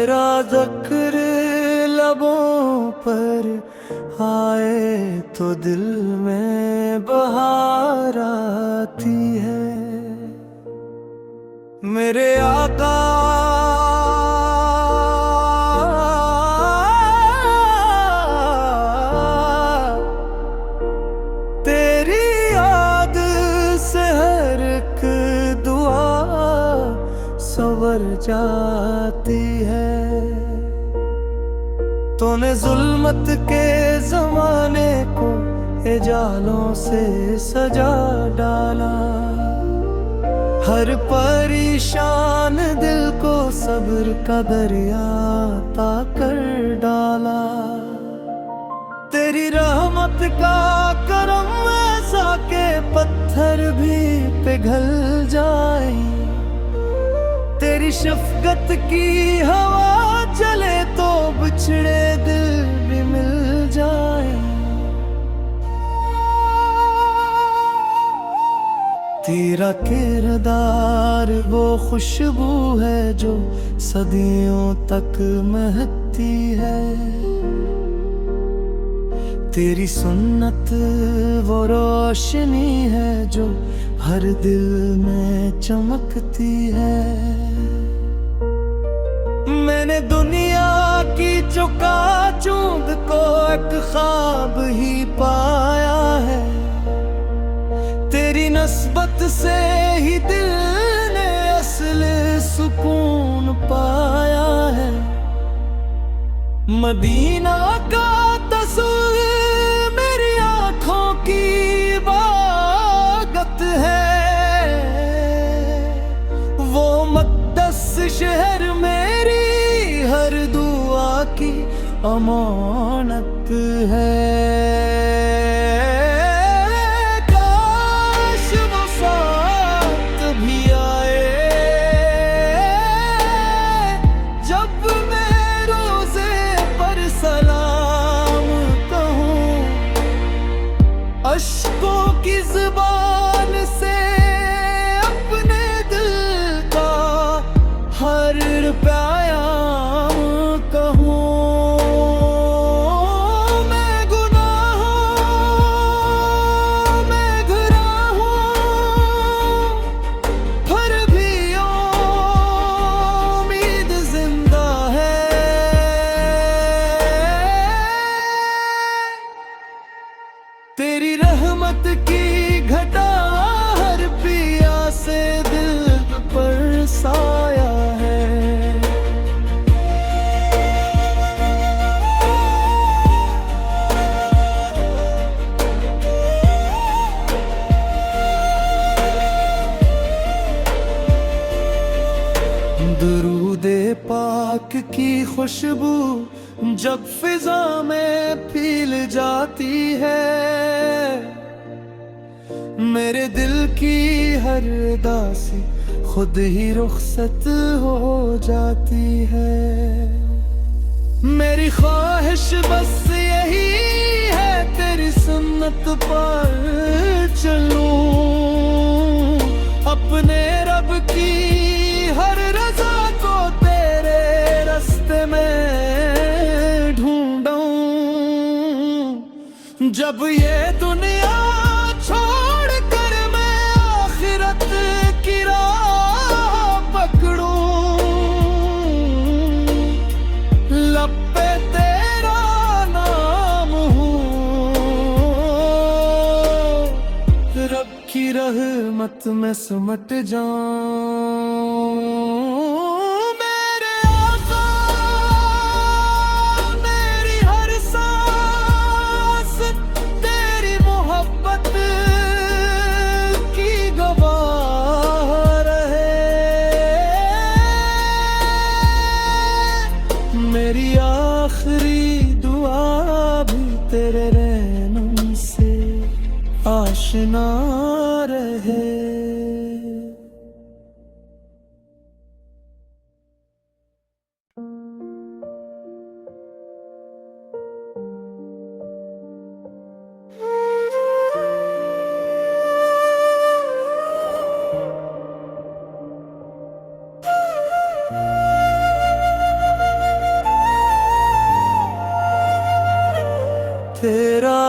तेरा ज़िक्र लबों पर आए तो दिल में बहार आती है। मेरे आका तेरी याद से हर एक दुआ संवर जाती है। तूने जुल्मत के जमाने को ए जालों से सजा डाला, हर परेशान दिल को सब्र का दरिया अता कर डाला। तेरी रहमत का करम ऐसा के पत्थर भी पिघल जाए, तेरी शफकत की हवा चले तो बिछड़े दिल भी मिल जाए। तेरा किरदार वो खुशबू है जो सदियों तक महकती है, तेरी सुन्नत वो रोशनी है जो हर दिल में चमकती है। मैंने दुनिया की चकाचौंध को एक ख्वाब ही पाया है, तेरी नस्बत से ही दिल ने असल सुकून पाया है। मदीना का तस्वीर मेरी आँखों की इबादत है, वो मुक़द्दस शहर मेरी हर दुआ की अमानत है। अश्कों की ज़ुबान से अपने दिल का हर प्याम कहूँ। मैं गुनाहों में घिरा हूँ, फिर भी उम्मीद जिंदा है। तेरी रहमत की घटा हर पिया से दिल पर साया है। दुरूदे पाक की खुशबू जब फिजा में फैल जाती है, मेरे दिल की हर दासी खुद ही रुखसत हो जाती है। मेरी ख्वाहिश बस यही है तेरी सुन्नत पर चलूं, अपने रब की हर रज़ा को तेरे रास्ते में ढूंढूं। जब ये दुनिया छोड़ कर मैं आखिरत की राह पकड़ूं, लब पे तेरा नाम हूँ, रब की रहमत में सिमट जाऊं। मेरी आखिरी दुआ भी तेरे रहनुम से आशना रहे।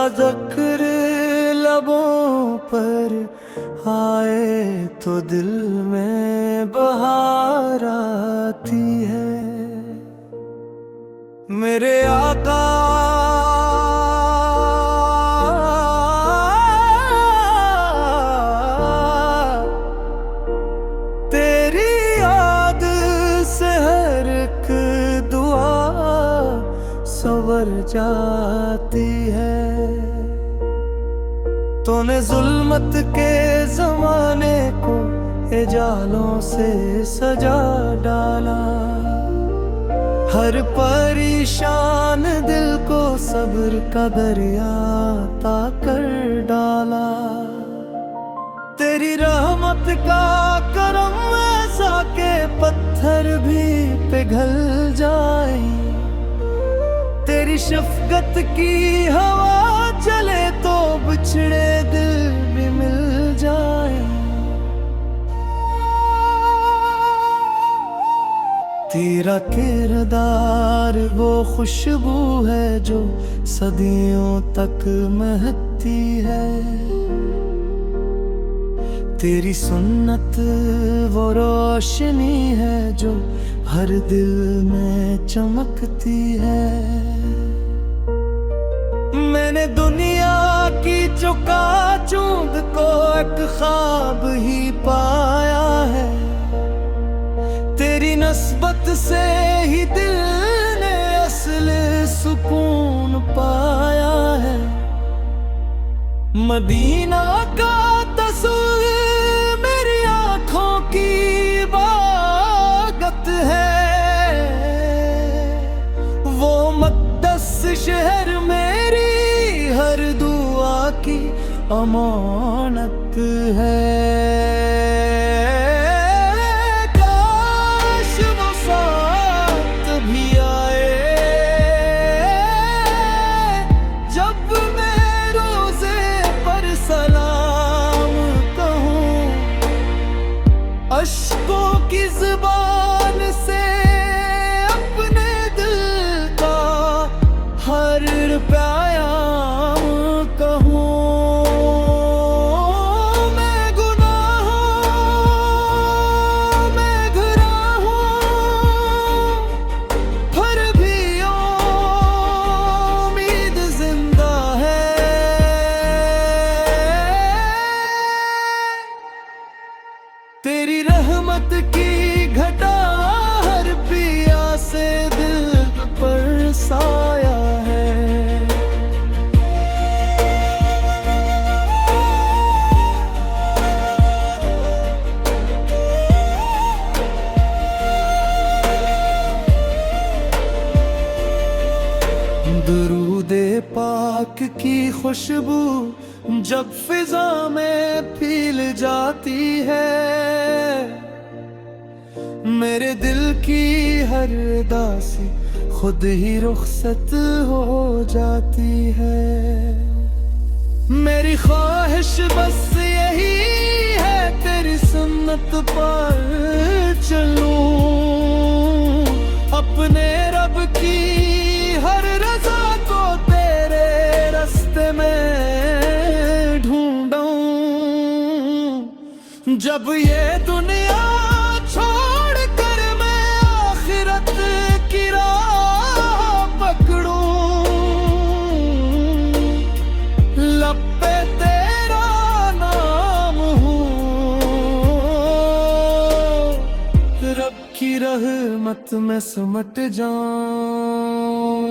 जिक्र लबों पर आए तो दिल में बहार आती है। मेरे आका तेरी याद से हर एक दुआ संवर जाती है। तूने जुल्मत के जमाने को ए जालों से सजा डाला, हर परेशान दिल को सब्र का दरिया अता कर डाला। तेरी रहमत का करम ऐसा के पत्थर भी पिघल जाए, तेरी शफकत की हवा चले तो बिछड़े दिल भी मिल जाए। तेरा किरदार वो खुशबू है जो सदियों तक महकती है, तेरी सुन्नत वो रोशनी है जो हर दिल में चमकती है। मैंने दुनिया की चकाचौंध को एक ख्वाब ही पाया है, तेरी नस्बत से ही दिल ने असल सुकून पाया है। मदीना का तस्वीर मेरी आँखों की इबादत है, वो मुक़द्दस शहर मेरी हर दुआ की अमानत है। अश्कों की ज़ुबान से अपने दिल का हर प्याम कहूँ। मैं गुनाहों में घिरा हूँ, फिर भी उम्मीद जिंदा है। तेरी रहमत की घटा हर पिया से दिल पर साया है। दुरूदे पाक की खुशबू जब फिजा में फैल जाती है, मेरे दिल की हर दासी खुद ही रुखसत हो जाती है। मेरी ख्वाहिश बस यही है तेरी सुन्नत पर चलूं, अपने रब की हर रज़ा को तेरे रास्ते में ढूंढूं। जब ये दुनिया छोड़ कर मैं आखिरत की राह पकड़ूं, लब पे तेरा नाम हूँ, रब की रहमत में सिमट जाऊं।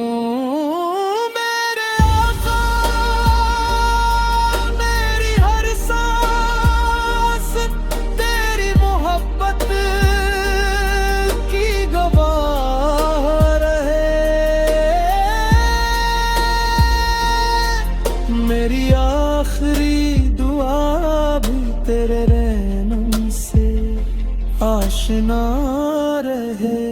मेरी आखिरी दुआ भी तेरे रहनुम से आशना रहे।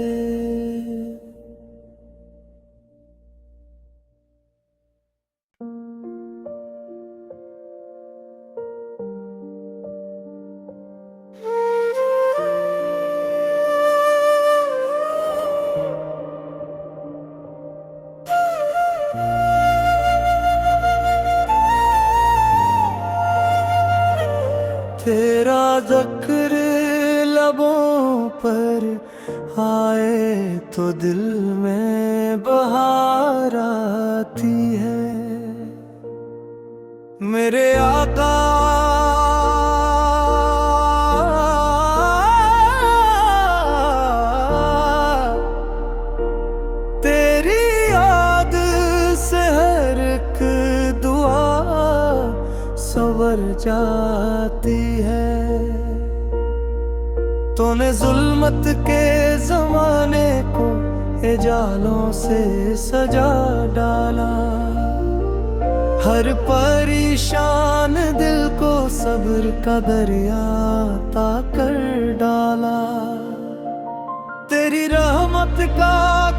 लबों पर आए तो दिल में बहार आती है। मेरे आका तेरी याद से हर एक दुआ संवर जाती है। तूने जुल्मत के जमाने को ए जालों से सजा डाला, हर परेशान दिल को सब्र का दरिया अता कर डाला। तेरी रहमत का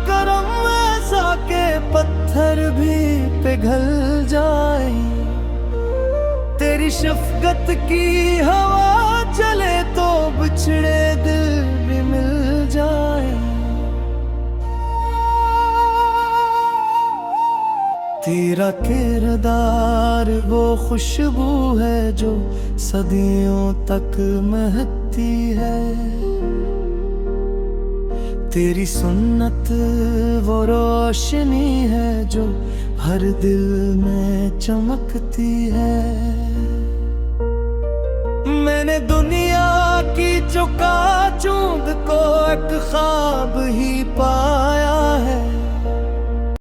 करम ऐसा के पत्थर भी पिघल जाए, तेरी शफकत की हवा चले तो बिछड़े दिल भी मिल जाए। तेरा किरदार वो खुशबू है जो सदियों तक महकती है, तेरी सुन्नत वो रोशनी है जो हर दिल में चमकती है। मैंने दुनिया की चौका चूंद को एक ख्वाब ही पा